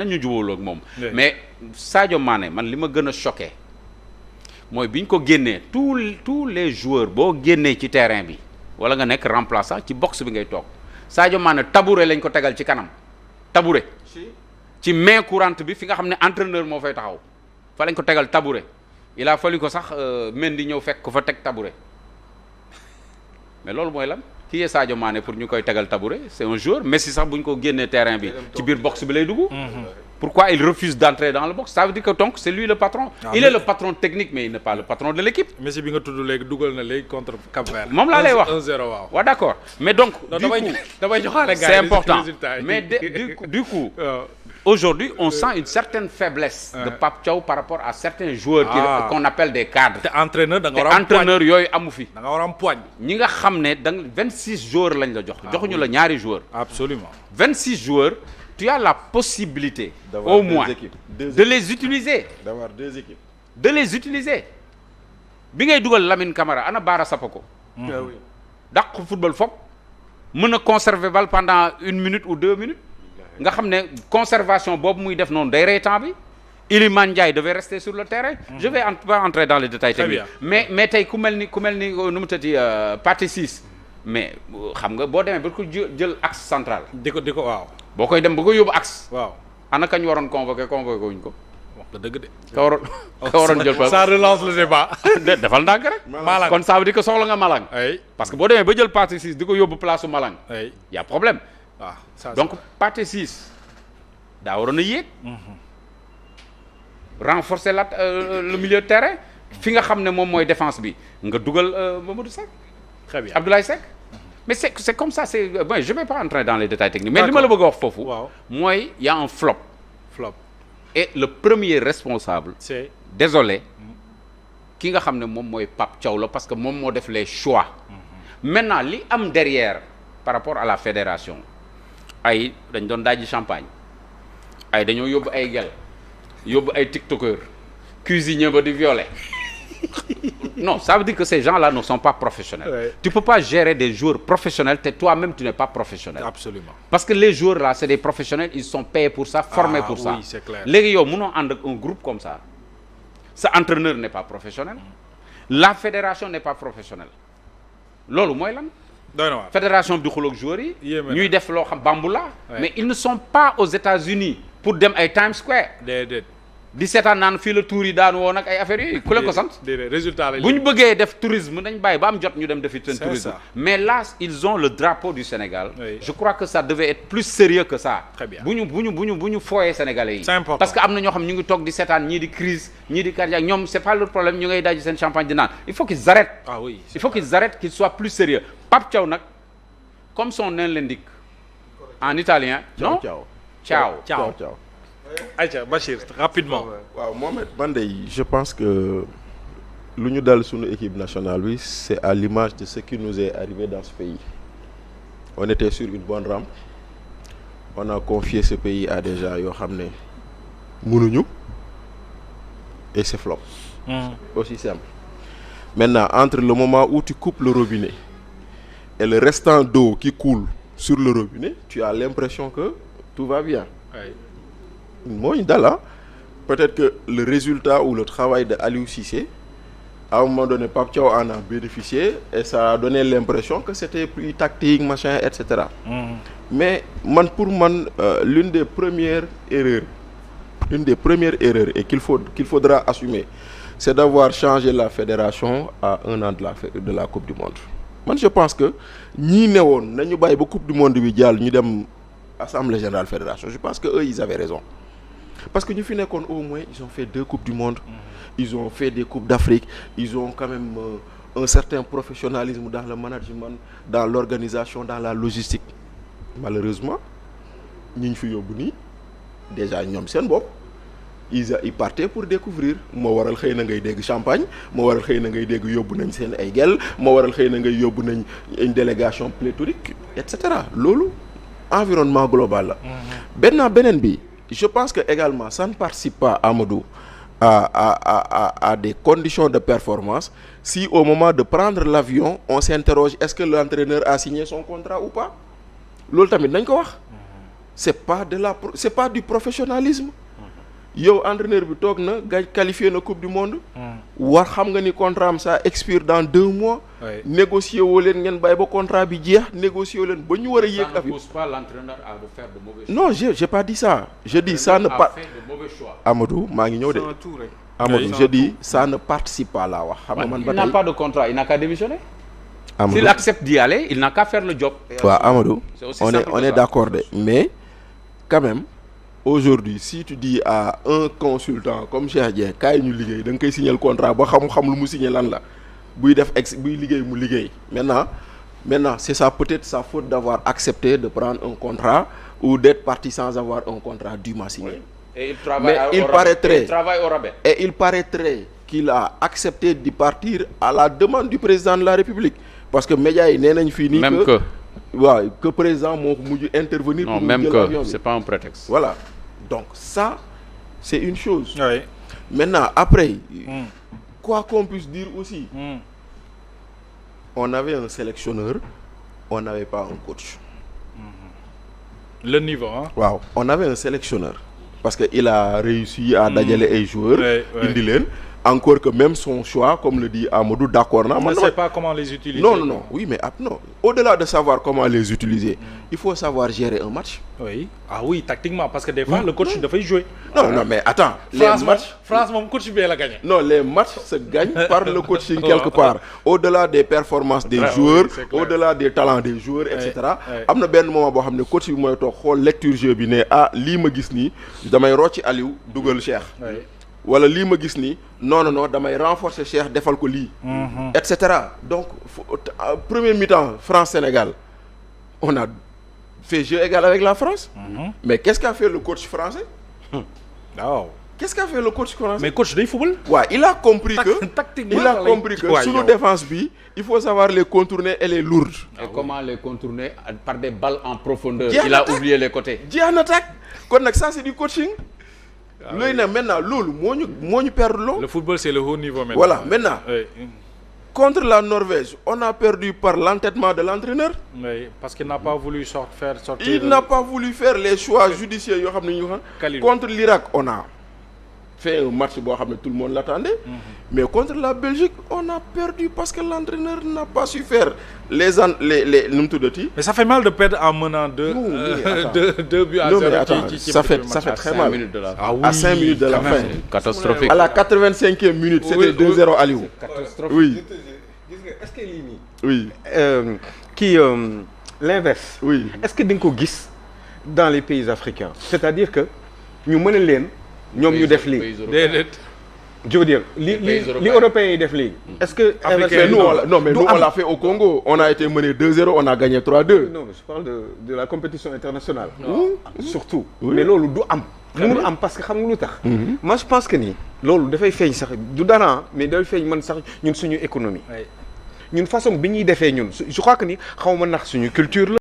ñu jubóoloo ak moom. mais Sadio Mané man li ma gën a choqué mooy bi ñu ko génnee tous les joueurs boo génnee ci terrain bi wala nga nekk remplaçant ci box bi ngay toog Sadio Mané tabouret lañ ko tegal ci kanam tabouret ci main courante bi fi nga xam ne entraîneur moo fay taxaw fa lañ ko tegal tabouret il a fallu ko sax Mendy ñëw fekk ko fa teg tabouret mais loolu mooy lan. qui est Sadio Mané pour ñu koy tegal tabouret c'est un joueur Messi sax bu ñu ko génnee terrain bi ci biir box bi lay dugg. Pourquoi il refuse d'entrer dans le box? Ça veut dire que donc c'est lui le patron. Il est le patron technique mais il n'est pas le patron de l'équipe. Messi bi nga tudd léegi dugal na léegi contre Cap-Vert. moom laa lay wax 1-0 waaw. waaw d'accord mais donc. du coup damay joxaale gars c'est important yi mais du coup. Aujourd'hui on sent une certaine faiblesse. de Pape Thiaw par rapport à certains joueurs. qu'on appelle des cadres. te entraîneur da nga war a am entraîneur yooyu amu fi. da nga war a am poigne. ñi nga xam ne da nga 26 joueurs lañ la jox. joxuñu la ñaari joueurs. absolument 26 joueurs. Tu as la possibilité d'avoir au moins de les utiliser. D'avoir deux équipes. De les utiliser. bi ngay dugal Lamine Camara ana Bara Sapoko. dàq football foog mën a conserver balle pendant 1 minute ou 2 minutes. nga xam ne conservation boobu muy def noonu day rey temps bi. Iliman Ndiaye devait rester sur le terrain. Je vais pas entrer dans les détails techniques. mais tey ku mel ni nu mu tëddi partie 6. mais xam nga boo demee ba ko jël axe central. di ko waaw. boo koy dem ba ko yóbbu axe. waaw ana kañ waroon convoqué wuñ ko. wax nga dëgg de. ka waroon jël ça relance le débat. defal ndànk rek. Malang kon ça veut dire que soxla nga Malang. parce que boo demee ba jël partie 6 di ko yóbbu place su Malang. y a problème. waaw donc partie 6 daa waroon a yéeg. renforcer le milieu de terrain. fi nga xam ne moom mooy défense bi nga dugal Mamadou Seck. très bien Abdoulaye Seck. mais c'est comme ça c'est bon je vais pas entrer dans les détails techniques. mais li ma la bëgg a wax foofu. mooy y a un flop. et le premier responsable. c'est désolé. ki nga xam ne moom mooy Pape Thiaw la parce que moom moo def les choix. maintenant li am derrière par rapport à la fédération. ay dañ doon daaji champagne. ay dañoo yóbbu ay gel yóbbu ay tiktokeur cuisinier ba di violer. non ça veut dire que ces gens-là ne sont pas professionnels. Tu peux pas gérer des joueurs professionnels te toi-même tu n'es pas professionnel. Absolument. Parce que les joueurs là c'est des professionnels, ils sont payés pour ça, formés pour ça. Oui, c'est clair. léegi yow mënoo ànd ak un groupe comme ça sa entraîneur n'est pas professionnel. La fédération n'est pas professionnelle. loolu mooy lan. fédération bi di xuloog joueurs yi. ñuy def loo xam bambula. mais ils ne sont pas aux États-Unis pour dem ay Times Square. déedéet. di seetaan naan fii la tour yi daanu woon ak ay affaires yooyu ku leen ko sant. résultat bu ñu bëggee def tourisme dañ bàyyi ba am jot ñu dem defi seen tourisme. mais là ils ont le drapeau du Sénégal. Je crois que ça devait être plus sérieux que ça. Très bien. bu ñu fooyee sénégalais yi. C'est important. parce que am na ñoo xam ñu ngi toog di seetaan ñii di crise ñii di cardiaque ñoom c'est pas leur problème ñu ngay daji seen champagne di naan il faut qu'ils arrêtent. Il faut qu'ils arrêtent qu'ils soient plus sérieux. Pape Thiaw nag comme son nom l'indique en italien. non ciao. Aïcha Bachir rapidement. waaw Mohamed man de je pense que lu ñu dal suñu équipe nationale bi c'est à l'image de ce qui nous est arrivé dans ce pays. On était sur une bonne rampe. On a confié ce pays à des gens yoo xam ne mënuñu et c'est flop. Aussi simple. Maintenant entre le moment où tu coupes le robinet et le restant d'eau qui coule sur le robinet, tu as l'impression que tout va bien. mooy dala peut-être que le résultat ou le travail de Aliou Cissé à un moment donné Pape Thiaw en a bénéficié et ça a donné l'impression que c'était plus tactique machin etc. Mais pour man l'une des premières erreurs et qu'il faudra assumer c'est d'avoir changé la fédération à 1 an de la Coupe du Monde. Je pense que ñii ne woon nañu bàyyi ba Coupe du Monde bi jàll ñu dem Assemblée générale fédération je pense que eux ils avaient raison. Parce que ñu fi nekkoon au moins ils ont fait 2 coupes du monde. Ils ont fait des coupes d'Afrique. Ils ont quand même un certain professionnalisme dans le management, dans l'organisation, dans la logistique. Malheureusement ñi ñu fi yóbbu nii déjà ñoom seen bopp ils partaient pour découvrir moo waral xëy na ngay dégg champagne moo waral xëy na ngay dégg yóbbu nañ seen ay gel moo waral xëy na ngay yóbbu nañ une délégation pléthorique et cetera loolu environnement global la. beneen bi. Je pense que également ça ne participe pas Amadou à des conditions de performance si au moment de prendre l'avion on s'interroge est-ce que l'entraîneur a signé son contrat ou pas loolu tamit nañ ko wax c'est pas du professionnalisme. yow entraîneur bi toog na gars qualifié na coupe du monde. war xam nga ni contrat am ça expire dans 2 mois. négocier woo leen ngeen bàyyi ba contrat bi jeex négocier woo leen ba ñu war a yéeg. Ça ne pousse pas l'entraîneur à faire de mauvais choix. non j'ai pas dit ça. je dis ça ne pas fait de mauvais choix. Amadou maa ngi ñëw de. Amadou je dis ça ne participe pas laa wax. xam nga man ba il n'a tey pas de contrat, il n'a qu'à démissionner. Amadou S'il accepte d'y aller, il n'a qu'à faire le job. waaw Amadou C'est aussi on simple que est ça. d'accord de mais quand même aujourd'hui si tu dis à un consultant comme Cheikh Dieng kaay ñu liggéey da nga koy signer contrat ba xam lu mu signer lan la buy def buy liggéey mu liggéey maintenant c'est ça peut-être sa faute d'avoir accepté de prendre un contrat ou d'être parti sans avoir un contrat dûment signé. Et il travaille Mais il au rabais. paraîtrait- Il travaille au rabais. Et il paraîtrait qu'il a accepté d'y partir à la demande du président de la République parce que médias yi nee nañ fii nii Même que. waaw que président moo ko mujj intervenir. Non, pour mu même jël avion que. bi. C'est pas un prétexte. Voilà donc ça c'est une chose. Oui. Maintenant après quoi qu'on puisse dire aussi on avait un sélectionneur on n'avait pas un coach. Le niveau, hein. waaw on avait un sélectionneur parce que il a réussi à dajale ay joueurs. indi leen encore que même son choix comme le dit Amadou d'accord na. On ne man sait pas comment les utiliser. non oui mais non au-delà de savoir comment les utiliser il faut savoir gérer un match. Oui. Ah oui, tactiquement, parce que des fois, le coach dafay jouer. non mais attends. France moom coach bi la gagné. Non, les matchs se gagnent par le coaching quelque part. Au-delà des performances des joueurs, oui, c'est clair. au-delà des talents des joueurs, etc. ouais. am na benn moment boo xam ne coach bi mooy toog xool lecture jeu bi ne lii ma gis nii damay rocci Aliou dugal Cheikh. Oui. wala lii ma gis nii non damay renforcer Cheikh defal ko lii. et cetera donc premier mi-temps France-Sénégal on a fait jeu égal avec la France. Mais qu'est-ce qu'a fait le coach français? waaw. Qu'est-ce qu'a fait le coach français? Mais coach day football. Ouais, il a compris Tactiquement, il a compris que ouais, sous yow. nos défense bi il faut savoir les contourner et les lourdes. Et comment les contourner par des balles en profondeur. Jeex Il na a tàkk. oublié les côtés. jeex na tàkk kon nag ça c'est du coaching. Léegi nag maintenant loolu moo ñu perdre loo. Le football, c'est le haut niveau maintenant. Voilà maintenant Oui. contre la Norvège on a perdu par l'entêtement de l'entraîneur. Oui, parce qu'il n'a pas voulu faire sortir. Il n'a pas voulu faire les choix judicieux yoo xam ne ñu xam. Kalidou. Contre l'Irak on a fait un match boo xam ne tout le monde l'attendait. Mais contre la Belgique on a perdu parce que l'entraîneur n'a pas su faire les nu mu tuddati. Mais ça fait mal de perdre en menant Non, mais attends. 2 buts à Non 0. mais attends, ça fait très mal. 5 minutes de la fin. Ah oui, À 5 minutes de la quand fin. même. Catastrophique. À la 85e minute, c'était Oui, 2-0 Aliou. Catastrophique. Oui, gis nga est-ce que lii nii. oui, kii l'inverse. oui. Est-ce que di nga ko gis dans les pays africains. C'est-à-dire que ñu mën a leen ñoom ñu def lii. Déedéet. Je veux dire li européens yi def léegi. Est-ce que Mais nous, on l'a fait au Congo. On a été mené 2-0, on a gagné 3-2. Non, mais je parle de la compétition internationale. Surtout. Oui. Mais loolu du am. mënul am parce que xam nga lu tax. Moi je pense que ni loolu dafay feeñ sax du dara mais dafay feeñ man sax ñun suñu économie. Oui. ñun façon bi ñuy defee ñun je crois que ni xaw ma nax suñu culture la.